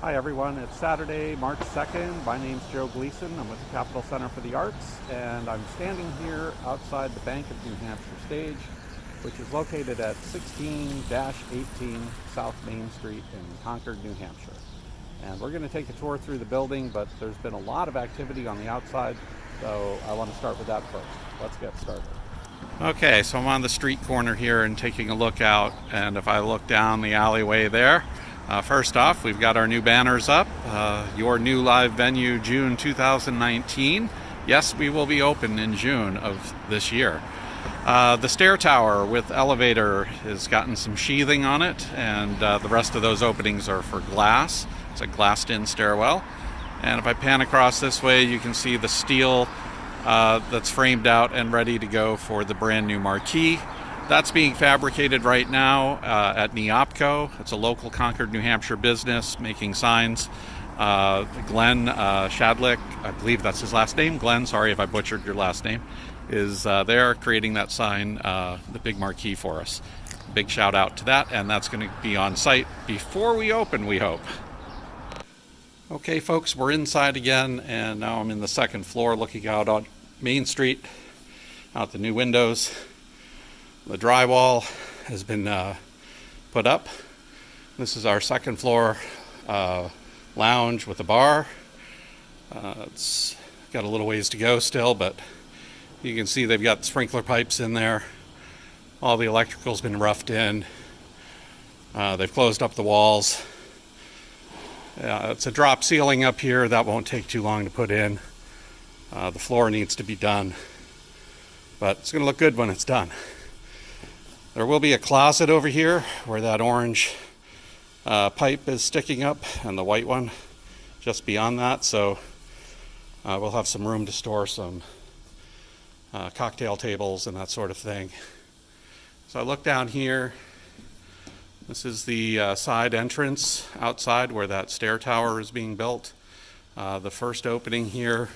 Hi everyone, it's Saturday, March 2nd. My name's Joe Gleason. I'm with the Capital Center for the Arts, and I'm standing here outside the Bank of New Hampshire stage, which is located at 16-18 South Main Street in Concord, New Hampshire. And we're going to take a tour through the building, but there's been a lot of activity on the outside, so I want to start with that first. Let's get started. Okay, so I'm on the street corner here and taking a look out, and if I look down the alleyway there, first off, we've got our new banners up. Your new live venue, June 2019. Yes, we will be open in June of this year. The stair tower with elevator has gotten some sheathing on it, and the rest of those openings are for glass. It's a glassed-in stairwell. And if I pan across this way, you can see the steel that's framed out and ready to go for the brand new marquee. That's being fabricated right now at Neopco. It's a local Concord, New Hampshire business making signs. Glenn Shadlick, I believe that's his last name. Glenn, sorry if I butchered your last name, is there creating that sign, the big marquee for us. Big shout out to that, and that's going to be on site before we open, we hope. Okay, folks, we're inside again, and now I'm in the second floor looking out on Main Street, out the new windows. The drywall has been put up. This is our second floor lounge with a bar. It's got a little ways to go still, but you can see they've got sprinkler pipes in there. All the electrical's been roughed in. They've closed up the walls. It's a drop ceiling up here. That won't take too long to put in. The floor needs to be done, but it's going to look good when it's done. There will be a closet over here where that orange pipe is sticking up and the white one just beyond that, so we'll have some room to store some cocktail tables and that sort of thing. So I look down here. This is the side entrance outside where that stair tower is being built. The first opening here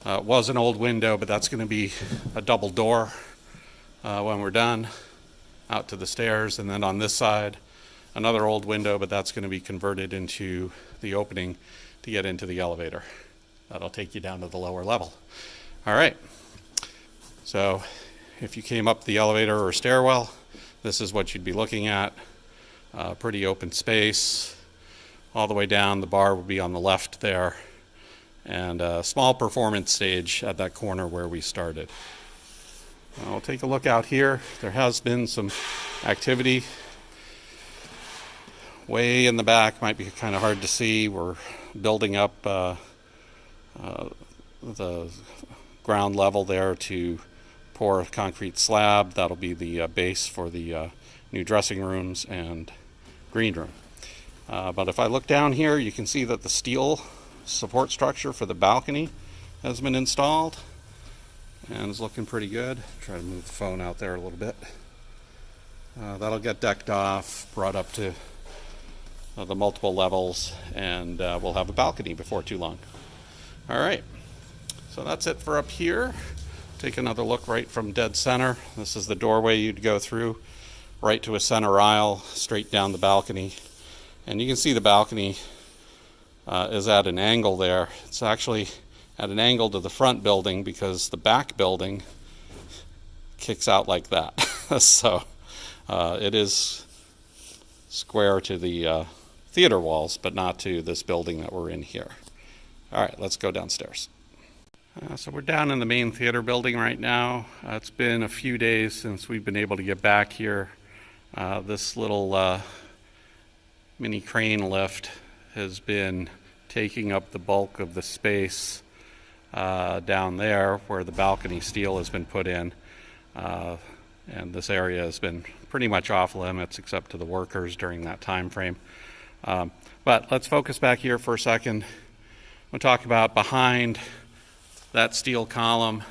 was an old window, but that's going to be a double door when we're done, out to the stairs. And then on this side, another old window, but that's going to be converted into the opening to get into the elevator. That'll take you down to the lower level. All right, so if you came up the elevator or stairwell, this is what you'd be looking at. Pretty open space all the way down. The bar would be on the left there, and a small performance stage at that corner where we started. I'll take a look out here. There has been some activity way in the back. Might be kind of hard to see. We're building up the ground level there to pour a concrete slab. That'll be the base for the new dressing rooms and green room. But if I look down here, you can see that the steel support structure for the balcony has been installed and is looking pretty good. Try to move the phone out there a little bit. That'll get decked off, brought up to the multiple levels, and we'll have a balcony before too long. All right, so that's it for up here. Take another look right from dead center. This is the doorway you'd go through, right to a center aisle, straight down the balcony. And you can see the balcony is at an angle there. It's actually at an angle to the front building because the back building kicks out like that. So it is square to the theater walls, but not to this building that we're in here. All right, let's go downstairs. So we're down in the main theater building right now. It's been a few days since we've been able to get back here. This little mini crane lift has been taking up the bulk of the space down there where the balcony steel has been put in. And this area has been pretty much off limits except to the workers during that time frame. But let's focus back here for a second. We'll talk about behind that steel column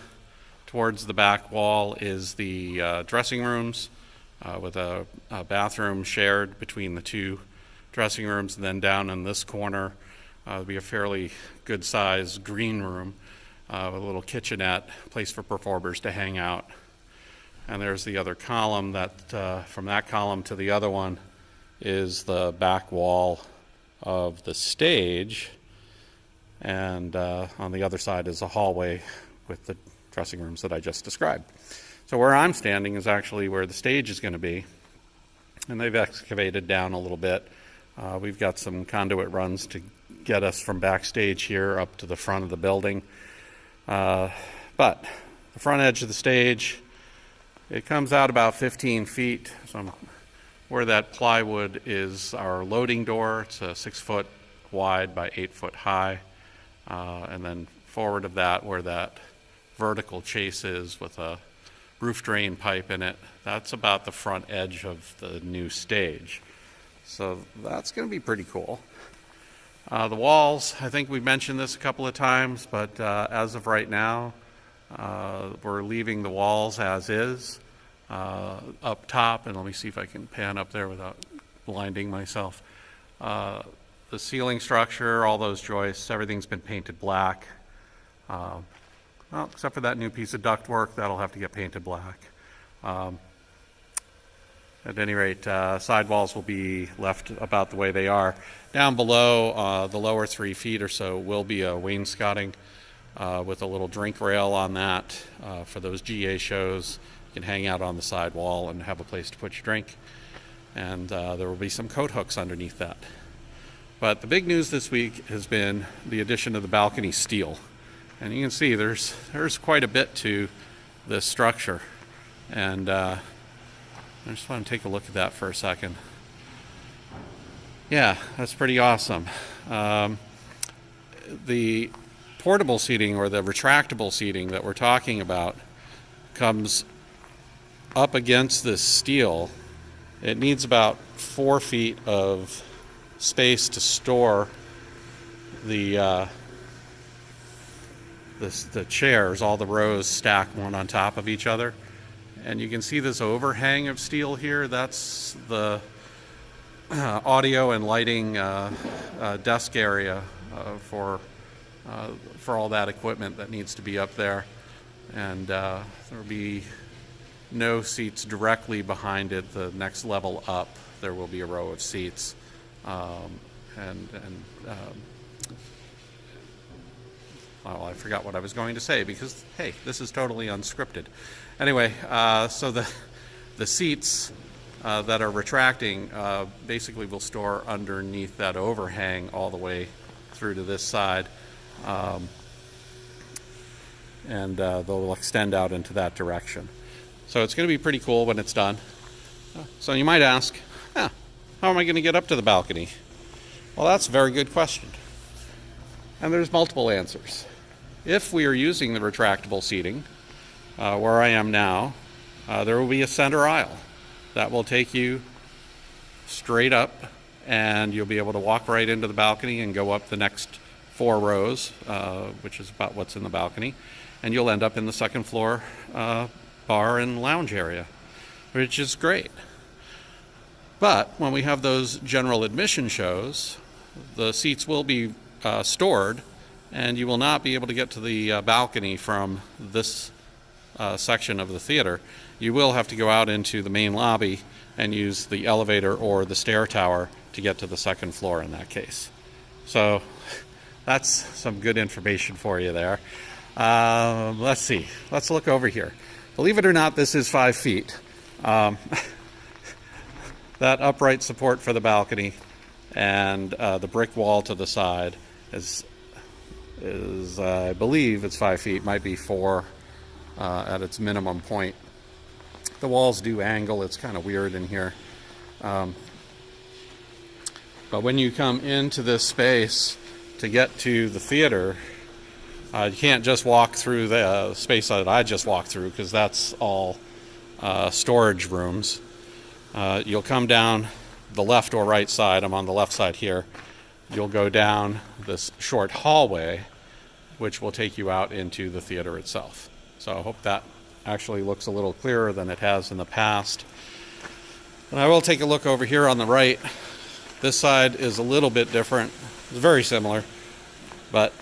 towards the back wall is the dressing rooms with a bathroom shared between the two dressing rooms. And then down in this corner there'll be a fairly good sized green room with a little kitchenette, place for performers to hang out. And there's the other column that from that column to the other one is the back wall of the stage, and on the other side is a hallway with the dressing rooms that I just described. So where I'm standing is actually where the stage is going to be, and they've excavated down a little bit. We've got some conduit runs to get us from backstage here up to the front of the building. But the front edge of the stage, it comes out about 15 feet. So where that plywood is our loading door. It's 6 foot wide by 8 foot high. And then forward of that, where that vertical chase is with a roof drain pipe in it, that's about the front edge of the new stage. So that's going to be pretty cool. The walls, I think we mentioned this a couple of times, but as of right now, we're leaving the walls as is up top, and let me see if I can pan up there without blinding myself. The ceiling structure, all those joists, everything's been painted black. Well, except for that new piece of ductwork, that'll have to get painted black. At any rate, sidewalls will be left about the way they are. Down below, the lower 3 feet or so will be a wainscoting with a little drink rail on that for those GA shows. You can hang out on the side wall and have a place to put your drink. And there will be some coat hooks underneath that. But the big news this week has been the addition of the balcony steel. And you can see there's quite a bit to this structure. And I just want to take a look at that for a second. Yeah, that's pretty awesome. The portable seating, or the retractable seating that we're talking about, comes up against this steel. It needs about 4 feet of space to store the chairs, all the rows stacked one on top of each other. And you can see this overhang of steel here. That's the audio and lighting desk area for all that equipment that needs to be up there. And there will be no seats directly behind it. The next level up, there will be a row of seats. Well, I forgot what I was going to say because, hey, this is totally unscripted. Anyway, so the seats that are retracting basically will store underneath that overhang all the way through to this side. And they'll extend out into that direction. So it's going to be pretty cool when it's done. So you might ask, how am I going to get up to the balcony? Well, that's a very good question. And there's multiple answers. If we are using the retractable seating, where I am now, there will be a center aisle that will take you straight up, and you'll be able to walk right into the balcony and go up the next 4 rows, which is about what's in the balcony, and you'll end up in the second floor bar and lounge area, which is great. But when we have those general admission shows, the seats will be stored, and you will not be able to get to the balcony from this section of the theater. You will have to go out into the main lobby and use the elevator or the stair tower to get to the second floor in that case. So that's some good information for you there. Let's see. Let's look over here. Believe it or not, this is 5 feet. That upright support for the balcony and the brick wall to the side is I believe it's 5 feet, might be 4 at its minimum point. The walls do angle, it's kind of weird in here. But when you come into this space to get to the theater, you can't just walk through the space that I just walked through, because that's all storage rooms. You'll come down the left or right side. I'm on the left side here. You'll go down this short hallway, which will take you out into the theater itself. So I hope that actually looks a little clearer than it has in the past. And I will take a look over here on the right. This side is a little bit different. It's very similar, but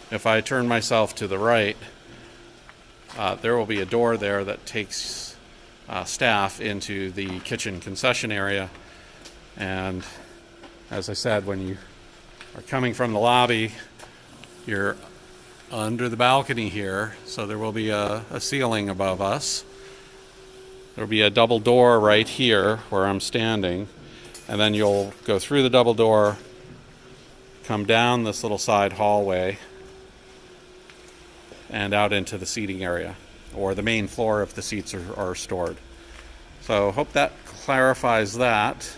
if I turn myself to the right, there will be a door there that takes staff into the kitchen concession area, and As I said, when you are coming from the lobby, you're under the balcony here, so there will be a ceiling above us. There will be a double door right here where I'm standing, and then you'll go through the double door, come down this little side hallway, and out into the seating area, or the main floor if the seats are stored. So hope that clarifies that.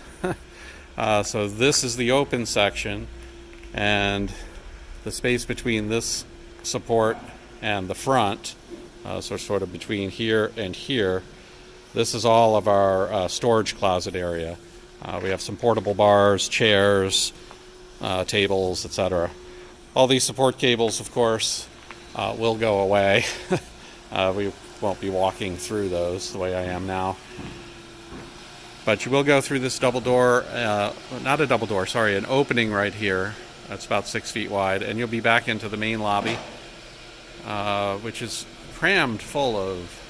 So this is the open section, and the space between this support and the front, so sort of between here and here, this is all of our storage closet area. We have some portable bars, chairs, tables, etc. All these support cables, of course, will go away. We won't be walking through those the way I am now. But you will go through this double door, not a double door, sorry, an opening right here. That's about 6 feet wide, and you'll be back into the main lobby, which is crammed full of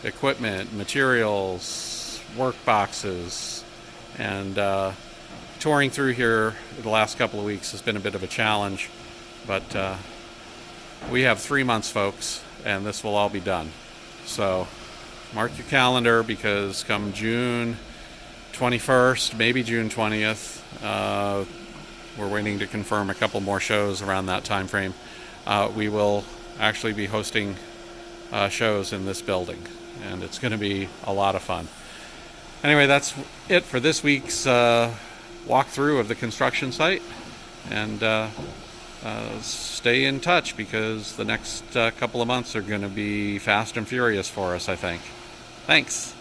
equipment, materials, work boxes, and touring through here the last couple of weeks has been a bit of a challenge, but we have 3 months, folks, and this will all be done. So mark your calendar, because come June 21st, maybe June 20th, we're waiting to confirm a couple more shows around that time frame. We will actually be hosting shows in this building, and it's going to be a lot of fun. Anyway, that's it for this week's walkthrough of the construction site, and stay in touch, because the next couple of months are going to be fast and furious for us, I think. Thanks.